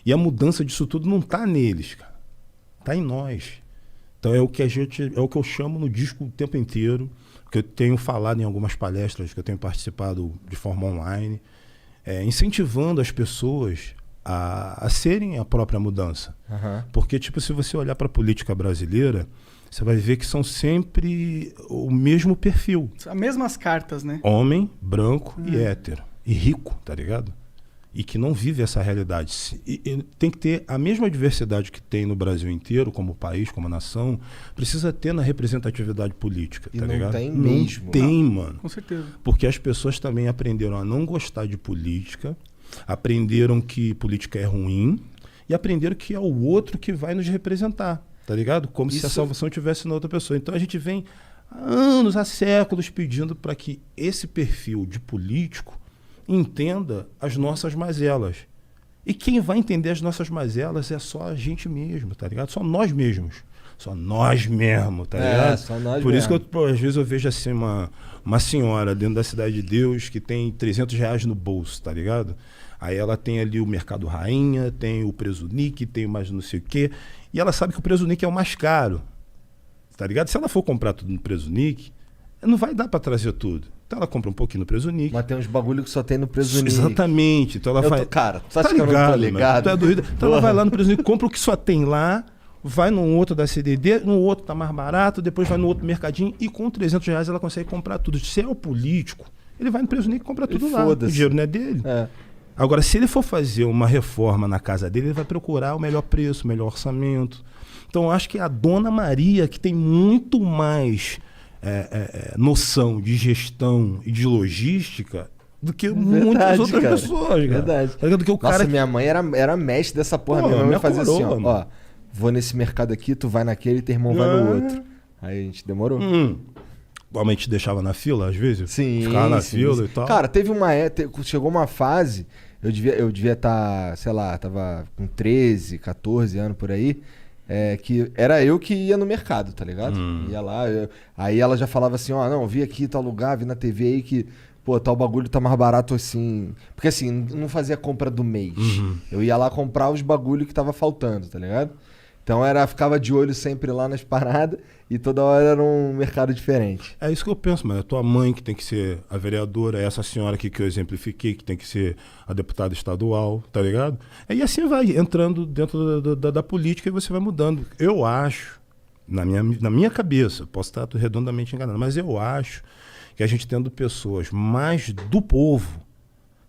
E a mudança disso tudo não tá neles, cara. Tá em nós. Então é o que eu chamo no disco o tempo inteiro, que eu tenho falado em algumas palestras, que eu tenho participado de forma online, incentivando as pessoas a serem a própria mudança. Uhum. Porque, tipo, se você olhar para a política brasileira, você vai ver que são sempre o mesmo perfil. As mesmas cartas, né? Homem, branco e hétero. E rico, tá ligado? E que não vive essa realidade. E tem que ter a mesma diversidade que tem no Brasil inteiro, como país, como nação, precisa ter na representatividade política, tá ligado? Tem mesmo. Não tem, mano. Com certeza. Porque as pessoas também aprenderam a não gostar de política, aprenderam que política é ruim e aprenderam que é o outro que vai nos representar, tá ligado? Como se a salvação estivesse na outra pessoa. Então a gente vem há anos, há séculos pedindo para que esse perfil de político entenda as nossas mazelas. E quem vai entender as nossas mazelas é só a gente mesmo, tá ligado? Só nós mesmos. Só nós mesmo, tá ligado? Só nós Por mesmo. isso que às vezes eu vejo assim uma senhora dentro da Cidade de Deus que tem R$300 no bolso, tá ligado? Aí ela tem ali o Mercado Rainha, tem o Presunic, tem mais não sei o quê. E ela sabe que o Presunic é o mais caro, tá ligado? Se ela for comprar tudo no Presunic, não vai dar para trazer tudo. Então ela compra um pouquinho no Presunic. Mas tem uns bagulho que só tem no Presunic. Exatamente. Então ela vai... Cara, tu tá ligado, que eu não tô ligado? Tu é doido. Então ela vai lá no Presunic, compra o que só tem lá, vai num outro da CDD, no outro tá mais barato, depois vai no outro mercadinho e com R$300 ela consegue comprar tudo. Se é o político, ele vai no Presunic e compra tudo lá. O dinheiro não é dele. Agora, se ele for fazer uma reforma na casa dele, ele vai procurar o melhor preço, o melhor orçamento. Então eu acho que a Dona Maria, que tem muito mais noção de gestão e de logística do que muitas outras pessoas, cara. Verdade. Do que o cara minha mãe era mestre dessa porra. Minha mãe fazia assim, ó, vou nesse mercado aqui, tu vai naquele e teu irmão vai no outro. Aí a gente demorou. Realmente deixava na fila, às vezes? Sim. Ficava na fila e tal. Cara, chegou uma fase, eu devia estar, sei lá, tava com 13, 14 anos por aí, que era eu que ia no mercado, tá ligado? Ia lá, aí ela já falava assim, ó, não, vi aqui tal lugar, vi na TV aí que, pô, tal bagulho tá mais barato assim. Porque assim, não fazia compra do mês. Eu ia lá comprar os bagulho que tava faltando, tá ligado? Então ficava de olho sempre lá nas paradas e toda hora era um mercado diferente. É isso que eu penso, mano. É tua mãe que tem que ser a vereadora, é essa senhora aqui que eu exemplifiquei, que tem que ser a deputada estadual, tá ligado? E assim vai entrando dentro da política e você vai mudando. Eu acho, na minha cabeça, posso estar redondamente enganado, mas eu acho que a gente tendo pessoas mais do povo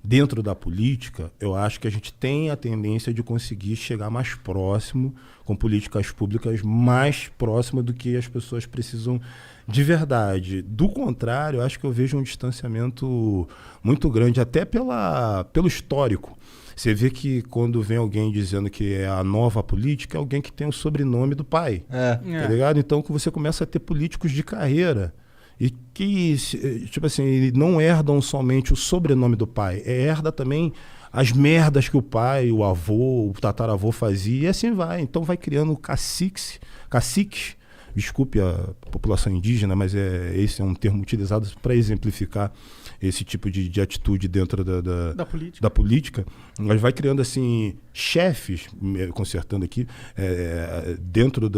dentro da política, eu acho que a gente tem a tendência de conseguir chegar mais próximo, com políticas públicas mais próximas do que as pessoas precisam de verdade. Do contrário, eu acho que eu vejo um distanciamento muito grande, até pelo histórico. Você vê que quando vem alguém dizendo que é a nova política, é alguém que tem o sobrenome do pai. Tá ligado? Então que você começa a ter políticos de carreira e que, tipo assim, não herdam somente o sobrenome do pai, herda também as merdas que o pai, o avô, o tataravô fazia, e assim vai. Então vai criando caciques, desculpe a população indígena, mas esse é um termo utilizado para exemplificar esse tipo de atitude dentro da política. Mas vai criando assim chefes, consertando aqui, dentro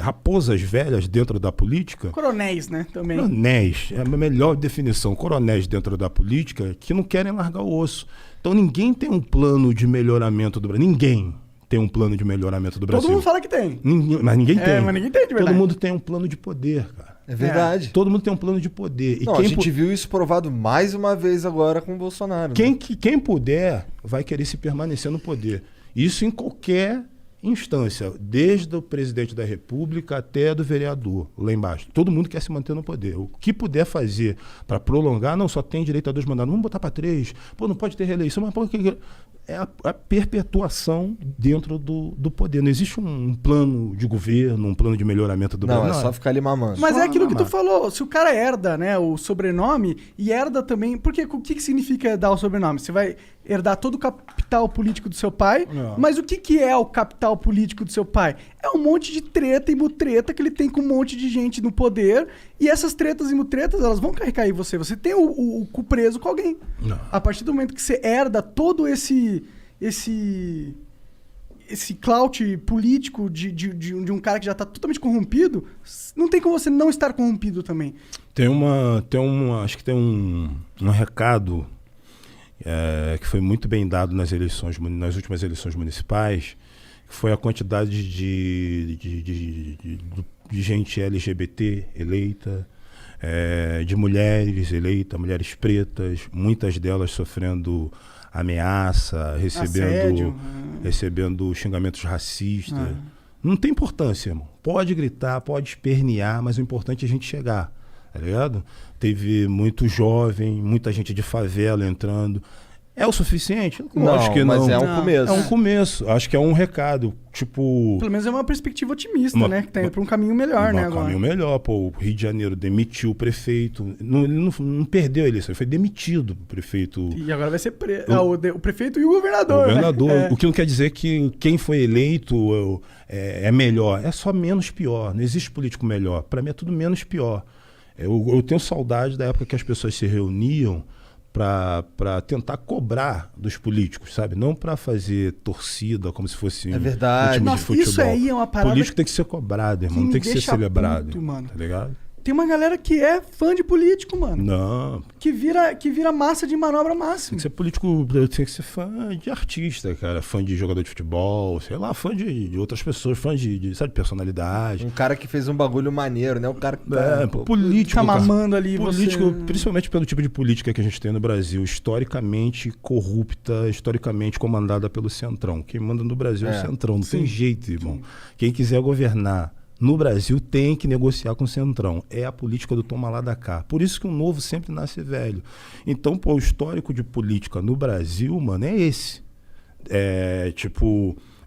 raposas velhas dentro da política. Coronéis, né? Também. Coronéis, é a melhor definição. Coronéis dentro da política que não querem largar o osso. Então ninguém tem um plano de melhoramento do Brasil. Ninguém tem um plano de melhoramento do Brasil. Todo mundo fala que tem. Mas ninguém tem. Mas ninguém tem de verdade. Todo mundo tem um plano de poder, cara. É verdade. Todo mundo tem um plano de poder. E a gente viu isso provado mais uma vez agora com o Bolsonaro. Quem puder vai querer se permanecer no poder. Isso em qualquer instância, desde o presidente da República até do vereador, lá embaixo. Todo mundo quer se manter no poder. O que puder fazer para prolongar, não só tem direito a 2 mandatos, vamos botar para 3, não pode ter reeleição, mas é a perpetuação dentro do poder. Não existe um plano de governo, um plano de melhoramento do Brasil. Não, é só ficar ali mamando. Mas é aquilo que tu falou, se o cara herda, né, o sobrenome e herda também, porque o que significa herdar o sobrenome? Você vai herdar todo o capital político do seu pai, mas o que é o capital político do seu pai? É um monte de treta e mutreta que ele tem com um monte de gente no poder, e essas tretas e mutretas, elas vão carregar em você. Você tem o cu preso com alguém. A partir do momento que você herda todo esse esse clout político de um cara que já tá totalmente corrompido, não tem como você não estar corrompido também. Acho que tem um recado que foi muito bem dado nas últimas eleições municipais, que foi a quantidade de gente LGBT eleita, de mulheres eleitas, mulheres pretas, muitas delas sofrendo ameaça, recebendo xingamentos racistas. Não tem importância, irmão. Pode gritar, pode espernear, mas o importante é a gente chegar, tá ligado? Teve muito jovem, muita gente de favela entrando. É o suficiente? Não, acho que mas não. é um começo. É um começo. Acho que é um recado. Tipo. Pelo menos é uma perspectiva otimista, né? Que tá indo pra um caminho melhor, né? Um caminho melhor. Pô, o Rio de Janeiro demitiu o prefeito. Ele não perdeu a eleição, ele foi demitido o prefeito. E agora vai ser o prefeito e o governador. O governador. Né? O que não quer dizer que quem foi eleito é melhor. É só menos pior. Não existe político melhor. Para mim é tudo menos pior. Eu tenho saudade da época que as pessoas se reuniam para tentar cobrar dos políticos, sabe? Não para fazer torcida como se fosse um time de futebol. Isso aí é uma parada. Político tem que ser cobrado, irmão. Não tem que ser celebrado. Puto, mano. Tá ligado? Tem uma galera que é fã de político, mano. Não. Que vira massa de manobra máxima. Tem que ser político, tem que ser fã de artista, cara. Fã de jogador de futebol, sei lá, fã de outras pessoas, fã de sabe, personalidade. Um cara que fez um bagulho maneiro, né? O cara que político. Tá mamando ali, político, você... principalmente pelo tipo de política que a gente tem no Brasil, historicamente corrupta, historicamente comandada pelo Centrão. Quem manda no Brasil é o Centrão, não tem jeito, irmão. Quem quiser governar no Brasil tem que negociar com o Centrão. É a política do toma lá da cá. Por isso que o novo sempre nasce velho. Então, o histórico de política no Brasil, mano, é esse.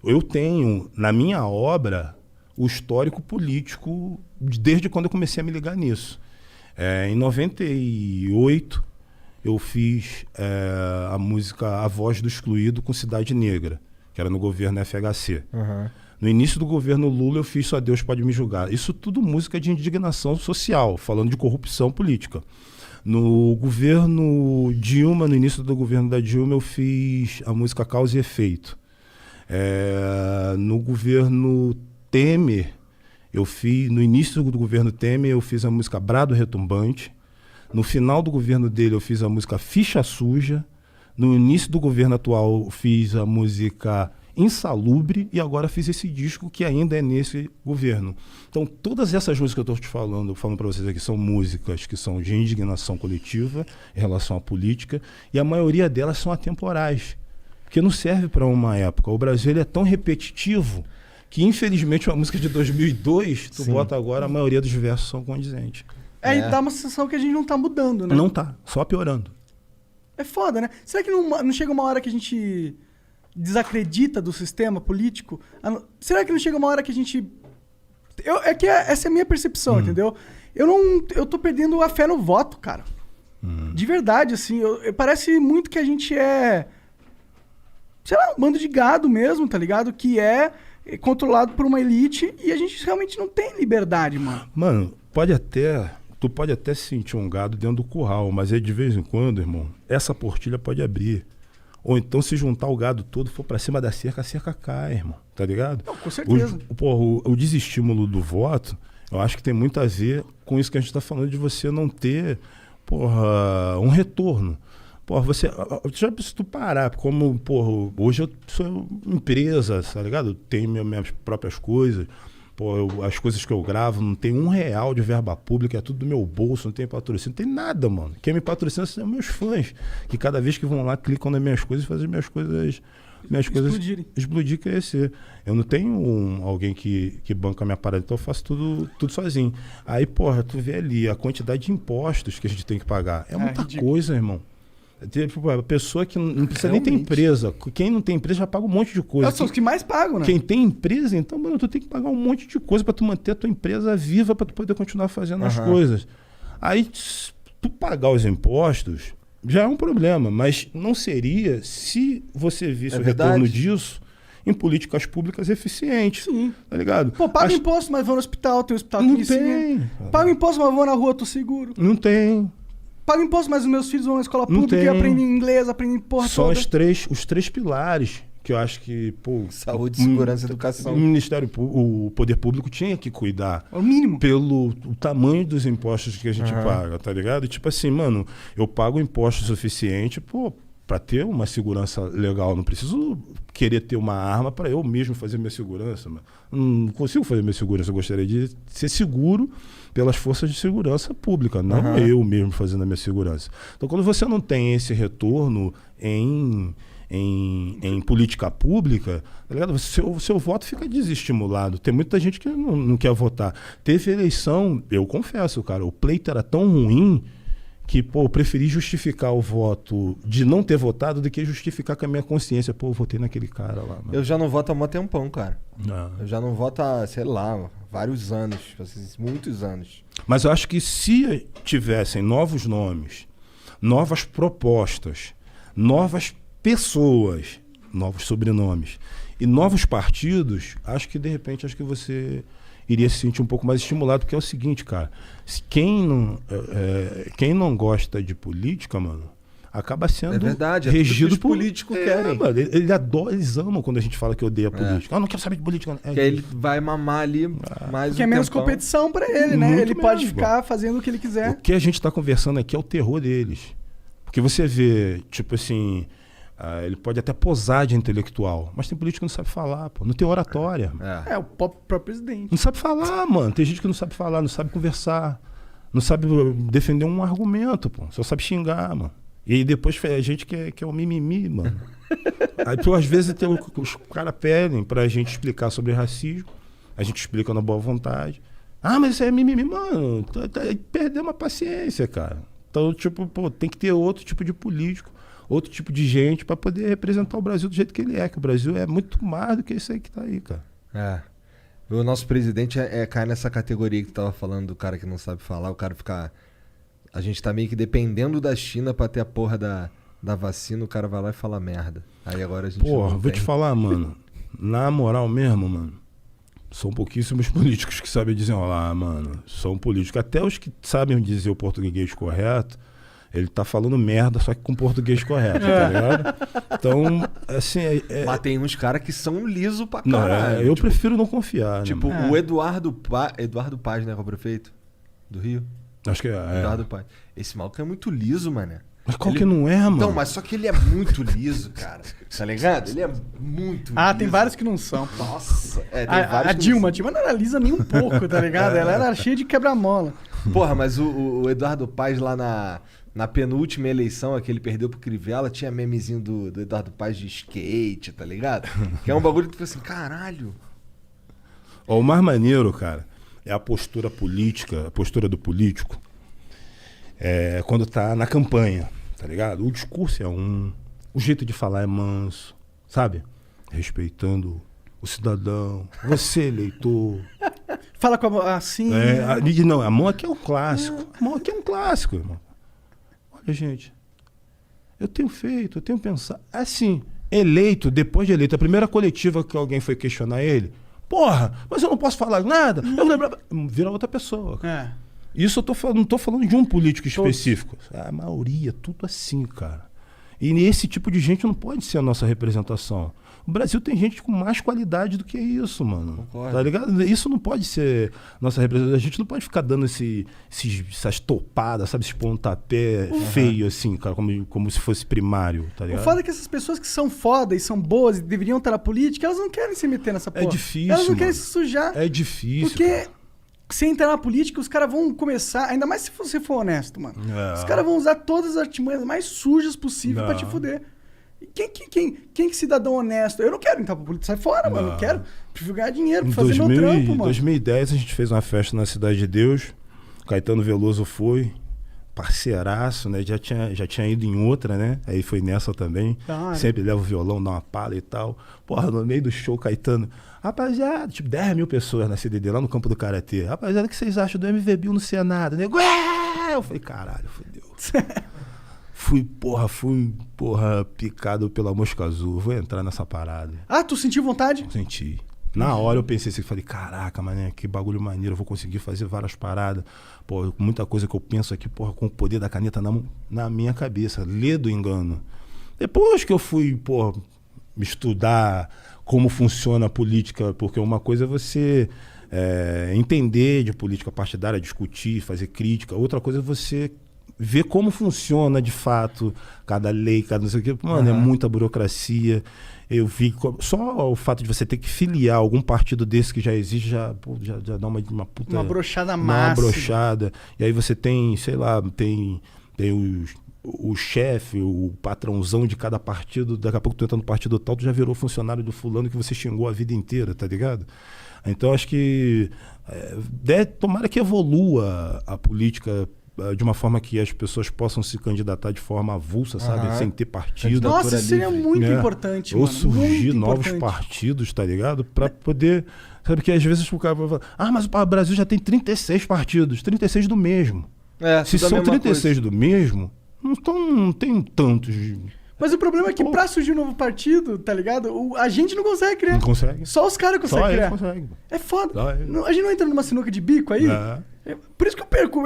Eu tenho na minha obra o histórico político desde quando eu comecei a me ligar nisso. Em 98, eu fiz a música A Voz do Excluído com Cidade Negra, que era no governo FHC. No início do governo Lula, eu fiz Só Deus Pode Me Julgar. Isso tudo música de indignação social, falando de corrupção política. No governo Dilma, no início do governo da Dilma, eu fiz a música Causa e Efeito. No governo Temer, no início do governo Temer, eu fiz a música Brado Retumbante. No final do governo dele, eu fiz a música Ficha Suja. No início do governo atual, eu fiz a música Insalubre, e agora fiz esse disco que ainda é nesse governo. Então, todas essas músicas que eu estou te falando para vocês aqui, são músicas que são de indignação coletiva em relação à política, e a maioria delas são atemporais, porque não serve para uma época. O Brasil ele é tão repetitivo que, infelizmente, uma música de 2002, tu bota agora, a maioria dos versos são condizentes. E dá uma sensação que a gente não tá mudando, né? Não tá, só piorando. É foda, né? Será que não chega uma hora que a gente desacredita do sistema político? Será que não chega uma hora que a gente... essa é a minha percepção, entendeu? Eu tô perdendo a fé no voto, cara. De verdade, assim. Parece muito que a gente sei lá, um bando de gado mesmo, tá ligado? Que é controlado por uma elite e a gente realmente não tem liberdade, mano. Mano, tu pode até sentir um gado dentro do curral, mas aí de vez em quando, irmão, essa portilha pode abrir. Ou então, se juntar o gado todo, for pra cima da cerca, a cerca cai, irmão. Tá ligado? Não, com certeza. O desestímulo do voto, eu acho que tem muito a ver com isso que a gente tá falando, de você não ter, um retorno. Se tu parar, como, hoje eu sou empresa, tá ligado? Eu tenho minhas próprias coisas. As coisas que eu gravo, não tem R$1 de verba pública, é tudo do meu bolso, não tem patrocínio, não tem nada, mano. Quem me patrocina são meus fãs, que cada vez que vão lá, clicam nas minhas coisas e fazem minhas coisas explodir, crescer. Eu não tenho alguém que banca a minha parada, então eu faço tudo sozinho. Aí, tu vê ali a quantidade de impostos que a gente tem que pagar. É muita coisa, irmão. A pessoa que não precisa nem ter empresa. Quem não tem empresa já paga um monte de coisa. São os que mais pagam, né? Quem tem empresa, então, mano, tu tem que pagar um monte de coisa pra tu manter a tua empresa viva, pra tu poder continuar fazendo as coisas. Aí, tu pagar os impostos já é um problema, mas não seria se você visse o retorno disso em políticas públicas eficientes. Sim. Tá ligado? Paga imposto, mas vou no hospital, tem hospital que não tem. Paga imposto, mas vou na rua, tô seguro. Não tem. Pago imposto, mas os meus filhos vão na escola pública e aprendem inglês, aprendem porra toda. São os três pilares que eu acho que, pô... Saúde, segurança e educação. O Ministério, o Poder Público tinha que cuidar. É o mínimo. Pelo o tamanho dos impostos que a gente paga, tá ligado? E, tipo assim, mano, eu pago imposto suficiente, pô, pra ter uma segurança legal. Não preciso querer ter uma arma pra eu mesmo fazer minha segurança, mano. Não consigo fazer minha segurança. Eu gostaria de ser seguro pelas forças de segurança pública, não eu mesmo fazendo a minha segurança. Então, quando você não tem esse retorno em política pública, tá ligado? O seu voto fica desestimulado. Tem muita gente que não quer votar. Teve eleição, eu confesso, cara, o pleito era tão ruim que, pô, eu preferi justificar o voto de não ter votado do que justificar com a minha consciência. Pô, eu votei naquele cara lá. Mano. Eu já não voto há mó tempão, cara. Não. Eu já não voto há, sei lá, vários anos, muitos anos. Mas eu acho que se tivessem novos nomes, novas propostas, novas pessoas, novos sobrenomes e novos partidos, acho que de repente você iria se sentir um pouco mais estimulado, porque é o seguinte, cara, quem não gosta de política, mano, acaba sendo regido por políticos querem. Mano, eles amam quando a gente fala que odeia política. Eu não quero saber de política. Que aí ele vai mamar ali mais porque é menos competição pra ele, né? Muito ele pode mesmo, ficar fazendo o que ele quiser. O que a gente tá conversando aqui é o terror deles. Porque você vê, tipo assim, ele pode até posar de intelectual, mas tem político que não sabe falar, pô. Não tem oratória. É o próprio presidente. Não sabe falar, mano. Tem gente que não sabe falar, não sabe conversar, não sabe defender um argumento, pô. Só sabe xingar, mano. E aí depois a gente quer o mimimi, mano. Aí, pô, às vezes os caras pedem pra gente explicar sobre racismo, a gente explica na boa vontade. Ah, mas isso é mimimi, mano. Perdeu uma paciência, cara. Então, tipo, pô, tem que ter outro tipo de político, outro tipo de gente pra poder representar o Brasil do jeito que ele é. Que o Brasil é muito mais do que isso aí que tá aí, cara. O nosso presidente cai nessa categoria que tu tava falando do cara que não sabe falar, o cara fica... A gente tá meio que dependendo da China pra ter a porra da vacina, o cara vai lá e fala merda. Aí agora a gente Porra, vou te falar, mano. Na moral mesmo, mano. São pouquíssimos políticos que sabem desenrolar, mano. São políticos. Até os que sabem dizer o português correto, ele tá falando merda, só que com português correto, tá ligado? Então, assim... Mas tem uns caras que são liso pra caralho. Eu prefiro não confiar, tipo, né? o Eduardo Paz, né, que é o prefeito do Rio? Acho que é. Eduardo Paz. Esse maluco é muito liso, mané. Mas qual que não é, mano? Não, mas só que ele é muito liso, cara. Tá ligado? Ele é muito liso. Tem vários que não são. Nossa. Tem a Dilma não era lisa nem um pouco, tá ligado? Ela era cheia de quebra-mola. Porra, mas o Eduardo Paz lá na penúltima eleição, que ele perdeu pro Crivella, tinha memezinho do Eduardo Paz de skate, tá ligado? Que é um bagulho que tu fica assim, caralho. O mais maneiro, cara, é a postura política, a postura do político, quando tá na campanha, tá ligado? O discurso é o jeito de falar é manso, sabe? Respeitando o cidadão, você eleitor. Fala com a assim... Não, a mão aqui é um clássico. A mão aqui é um clássico, irmão. Olha, gente, eu tenho pensado. Assim, eleito, depois de eleito, a primeira coletiva que alguém foi questionar ele, porra, mas eu não posso falar nada. Vira outra pessoa. Isso não tô falando de um político específico. A maioria, tudo assim, cara. E esse tipo de gente não pode ser a nossa representação. O Brasil tem gente com mais qualidade do que isso, mano. Concordo. Tá ligado? Isso não pode ser nossa representação. A gente não pode ficar dando essas topadas, sabe? Esse pontapé feio, assim, cara, como se fosse primário, tá ligado? O foda é que essas pessoas que são foda e são boas e deveriam estar na política, elas não querem se meter nessa porra. É difícil, elas não querem se sujar. É difícil. Porque se entrar na política, os caras vão começar, ainda mais se você for honesto, mano. Os caras vão usar todas as artimanhas mais sujas possíveis pra te fuder. Quem que cidadão honesto? Eu não quero entrar pra política, sai fora, mano. Eu quero ganhar dinheiro pra fazer meu trampo, mano. Em 2010 a gente fez uma festa na Cidade de Deus, Caetano Veloso foi, parceiraço, né? Já tinha ido em outra, né? Aí foi nessa também. Sempre leva o violão, dá uma pala e tal. Porra, no meio do show, Caetano... Rapaziada, tipo 10 mil pessoas na CDD, lá no campo do Karatê. Rapaziada, o que vocês acham do MV Bill no Senado? Nego, eu falei, caralho, fodeu. Fui picado pela mosca azul. Vou entrar nessa parada. Tu sentiu vontade? Senti. Na hora eu pensei assim, falei, caraca, mané, que bagulho maneiro, eu vou conseguir fazer várias paradas. Pô, muita coisa que eu penso aqui, porra, com o poder da caneta na minha cabeça, lê do engano. Depois que eu fui, estudar como funciona a política, porque uma coisa é você entender de política partidária, discutir, fazer crítica. Outra coisa é você ver como funciona de fato cada lei, cada não sei o que. Mano, é muita burocracia. Eu vi só o fato de você ter que filiar algum partido desse que já existe já dá uma puta... Uma brochada máxima. Uma brochada. E aí você tem, sei lá, tem o chefe, o patrãozão de cada partido. Daqui a pouco tu entra no partido tal, tu já virou funcionário do fulano que você xingou a vida inteira, tá ligado? Então acho que tomara que evolua a política de uma forma que as pessoas possam se candidatar de forma avulsa, sabe? Sem ter partido. Nossa, isso seria muito importante, mano. Ou surgir muito novos importante. partidos, tá ligado? Pra poder... Sabe que às vezes o cara vai falar, mas o Brasil já tem 36 partidos, 36 do mesmo. Se são 36 do mesmo, não tem tantos... Mas o problema é que pra surgir um novo partido, tá ligado? A gente não consegue criar. Não consegue. Só os caras conseguem criar. Consegue. É foda. A gente não entra numa sinuca de bico aí? Por isso que eu perco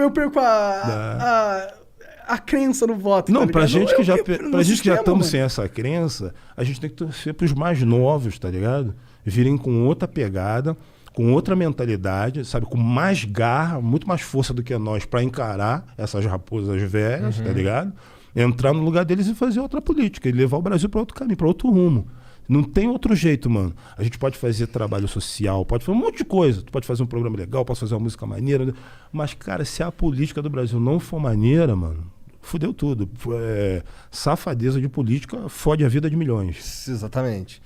a crença no voto. Não, tá pra gente que já sistema, estamos sem essa crença, a gente tem que torcer pros mais novos, tá ligado? Virem com outra pegada, com outra mentalidade, sabe? Com mais garra, muito mais força do que nós pra encarar essas raposas velhas, tá ligado? Entrar no lugar deles e fazer outra política, e levar o Brasil para outro caminho, para outro rumo. Não tem outro jeito, mano. A gente pode fazer trabalho social, pode fazer um monte de coisa. Tu pode fazer um programa legal, pode fazer uma música maneira. Mas, cara, se a política do Brasil não for maneira, mano, fudeu tudo. Safadeza de política fode a vida de milhões. Exatamente.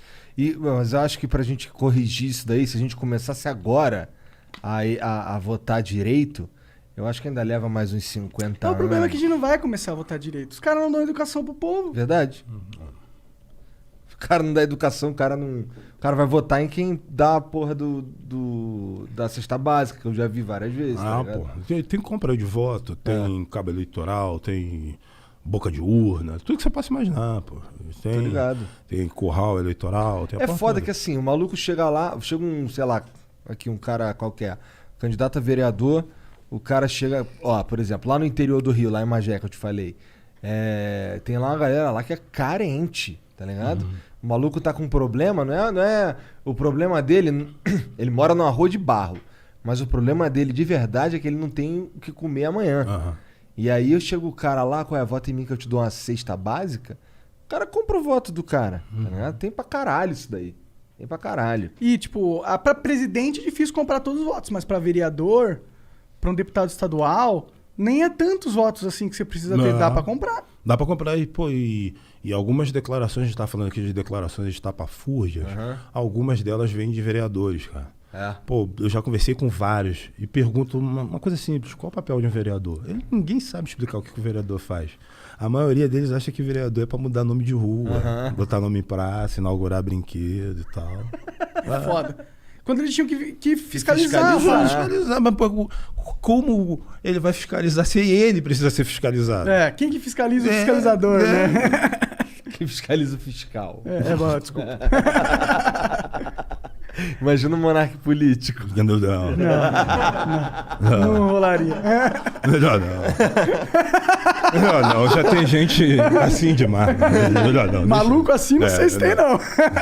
Mas eu acho que pra gente corrigir isso daí, se a gente começasse agora a votar direito, eu acho que ainda leva mais uns 50 anos. O problema é que a gente não vai começar a votar direito. Os caras não dão educação pro povo. Verdade. O cara não dá educação, o cara vai votar em quem dá a porra da cesta básica, que eu já vi várias vezes. Tem compra de voto, tem cabo eleitoral, tem boca de urna, tudo que você possa imaginar, pô. Tô ligado. Tem curral eleitoral, tem a foda que assim, o maluco chega lá, chega sei lá, aqui um cara qualquer, candidato a vereador. O cara chega, por exemplo, lá no interior do Rio, lá em Magé, que eu te falei, tem lá uma galera lá que é carente, tá ligado? O maluco tá com um problema, não é o problema dele, ele mora numa rua de barro, mas o problema dele de verdade é que ele não tem o que comer amanhã. E aí eu chego o cara lá, vota em mim que eu te dou uma cesta básica, o cara compra o voto do cara, tá ligado? Tem pra caralho isso daí. Tem pra caralho. E tipo, pra presidente é difícil comprar todos os votos, mas pra vereador... Pra um deputado estadual, nem é tantos votos assim que você precisa ter, dá pra comprar. Dá pra comprar e algumas declarações, a gente tá falando aqui de declarações estapafúrdias, algumas delas vêm de vereadores, cara. Pô, eu já conversei com vários e pergunto uma coisa simples, qual o papel de um vereador? Ninguém sabe explicar o que o vereador faz. A maioria deles acha que vereador é pra mudar nome de rua, botar nome em praça, inaugurar brinquedo e tal. É foda. Quando eles tinham que fiscalizar. Fiscalizar, mas como ele vai fiscalizar se ele precisa ser fiscalizado? Quem que fiscaliza o fiscalizador, né? Quem fiscaliza o fiscal. Bom, desculpa. Imagina um monarca político. Não rolaria. Melhor não. Já tem gente assim demais. Melhor não. Maluco assim, não sei se tem, não.